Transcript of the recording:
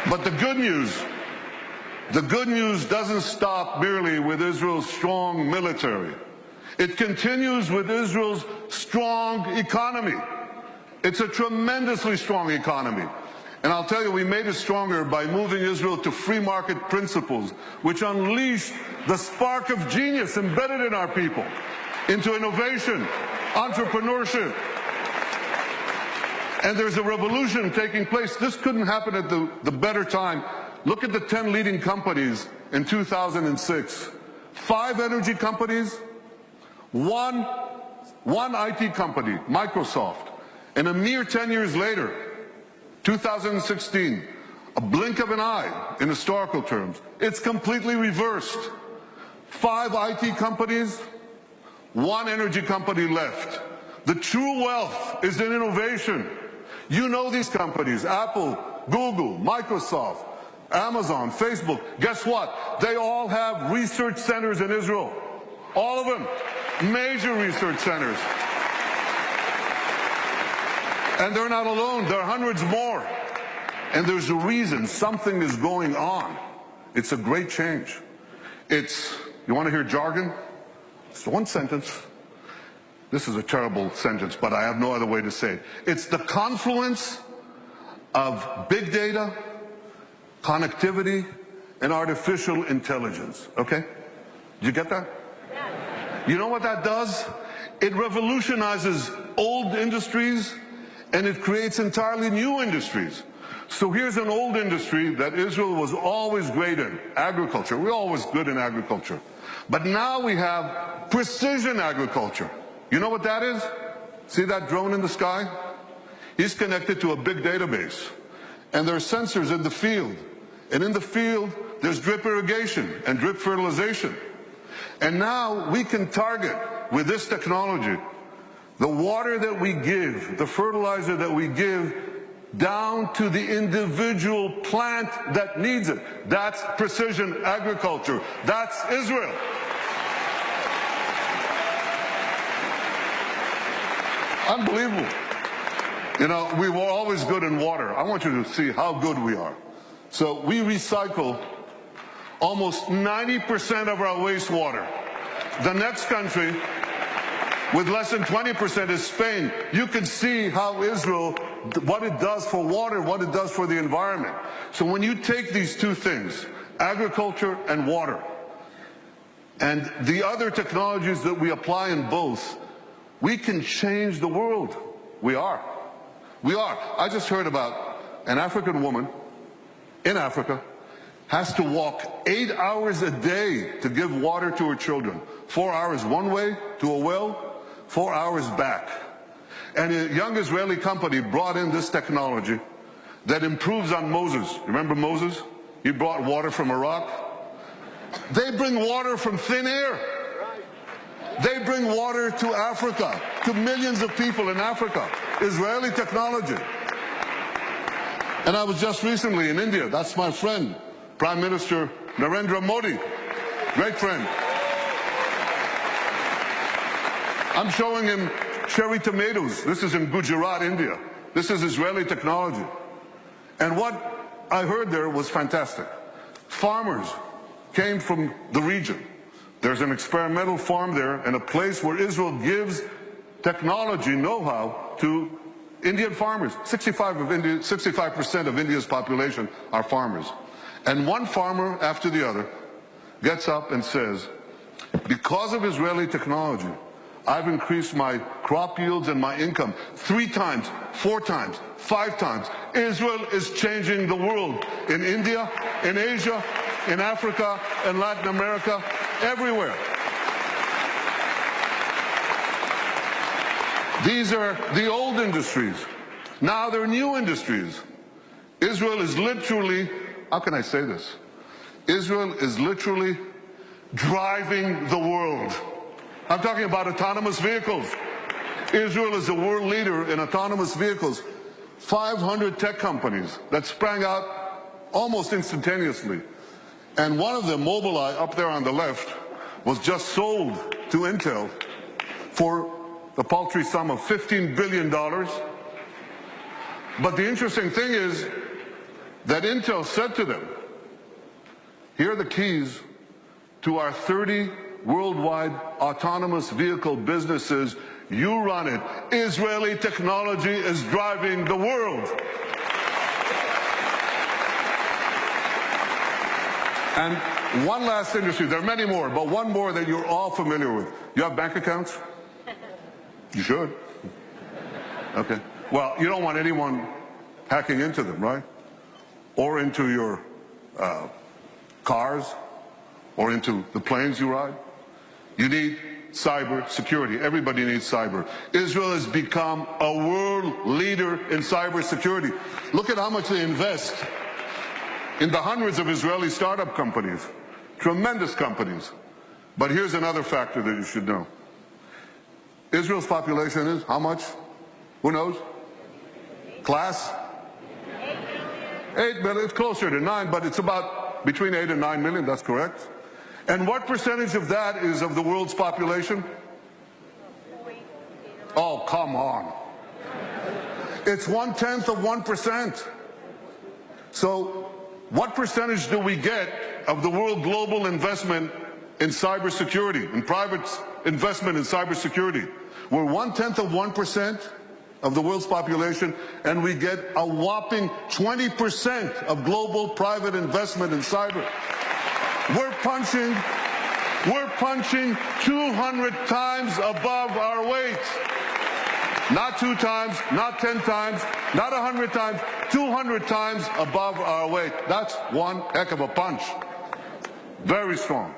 But the good news doesn't stop merely with Israel's strong military. It continues with Israel's strong economy. It's a tremendously strong economy. And I'll tell you, we made it stronger by moving Israel to free market principles, which unleashed the spark of genius embedded in our people into innovation, entrepreneurship. And there's a revolution taking place. This couldn't happen at the better time. Look at the 10 leading companies in 2006. 5 energy companies, one IT company, Microsoft. And a mere 10 years later, 2016, a blink of an eye in historical terms, it's completely reversed. 5 IT companies, 1 energy company left. The true wealth is in innovation. You know these companies, Apple, Google, Microsoft, Amazon, Facebook. Guess what? They all have research centers in Israel. All of them. Major research centers. And they're not alone. There are hundreds more. And there's a reason. Something is going on. It's a great change. You want to hear jargon? It's one sentence. This is a terrible sentence, but I have no other way to say it. It's the confluence of big data, connectivity, and artificial intelligence. Okay? Did you get that? You know what that does? It revolutionizes old industries, and it creates entirely new industries. So here's an old industry that Israel was always great in, agriculture. We're always good in agriculture. But now we have precision agriculture. You know what that is? See that drone in the sky? He's connected to a big database. And there are sensors in the field. And in the field, there's drip irrigation and drip fertilization. And now we can target, with this technology, the water that we give, the fertilizer that we give, down to the individual plant that needs it. That's precision agriculture. That's Israel. Unbelievable. You know, we were always good in water. I want you to see how good we are. So we recycle almost 90% of our wastewater. The next country with less than 20% is Spain. You can see how Israel, what it does for water, what it does for the environment. So when you take these two things, agriculture and water, and the other technologies that we apply in both, we can change the world. We are. We are. I just heard about an African woman in Africa has to walk 8 hours a day to give water to her children. 4 hours one way to a well, 4 hours back. And a young Israeli company brought in this technology that improves on Moses. Remember Moses? He brought water from a rock. They bring water from thin air. They bring water to Africa, to millions of people in Africa. Israeli technology. And I was just recently in India. That's my friend, Prime Minister Narendra Modi. Great friend. I'm showing him cherry tomatoes. This is in Gujarat, India. This is Israeli technology. And what I heard there was fantastic. Farmers came from the region. There's an experimental farm there and a place where Israel gives technology know-how to Indian farmers. 65% of India's population are farmers. And one farmer after the other gets up and says, because of Israeli technology, I've increased my crop yields and my income 3 times, 4 times, 5 times. Israel is changing the world in India, in Asia, in Africa, in Latin America, everywhere. These are the old industries. Now they're new industries. Israel is literally, how can I say this? Israel is literally driving the world. I'm talking about autonomous vehicles. Israel is the world leader in autonomous vehicles. 500 tech companies that sprang out almost instantaneously. And one of them, Mobileye, up there on the left, was just sold to Intel for the paltry sum of $15 billion. But the interesting thing is, that Intel said to them, here are the keys to our 30 worldwide autonomous vehicle businesses. You run it. Israeli technology is driving the world. And one last industry, there are many more, but one more that you're all familiar with. You have bank accounts? You should. Okay. Well, you don't want anyone hacking into them, right? Or into your cars, or into the planes you ride. You need cyber security. Everybody needs cyber. Israel has become a world leader in cyber security. Look at how much they invest in the hundreds of Israeli startup companies, tremendous companies. But here's another factor that you should know. Israel's population is how much? Who knows? Class? 8 million. It's closer to 9, but it's about between 8 and 9 million. That's correct. And what percentage of that is of the world's population? Oh, come on. It's 1/10 of 1%. So what percentage do we get of the world global investment in cybersecurity, in private investment in cybersecurity? We're 1/10 of 1% of the world's population, and we get a whopping 20% of global private investment in cyber. We're punching 200 times above our weight. Not 2 times, not 10 times, not 100 times, 200 times above our weight. That's one heck of a punch. Very strong.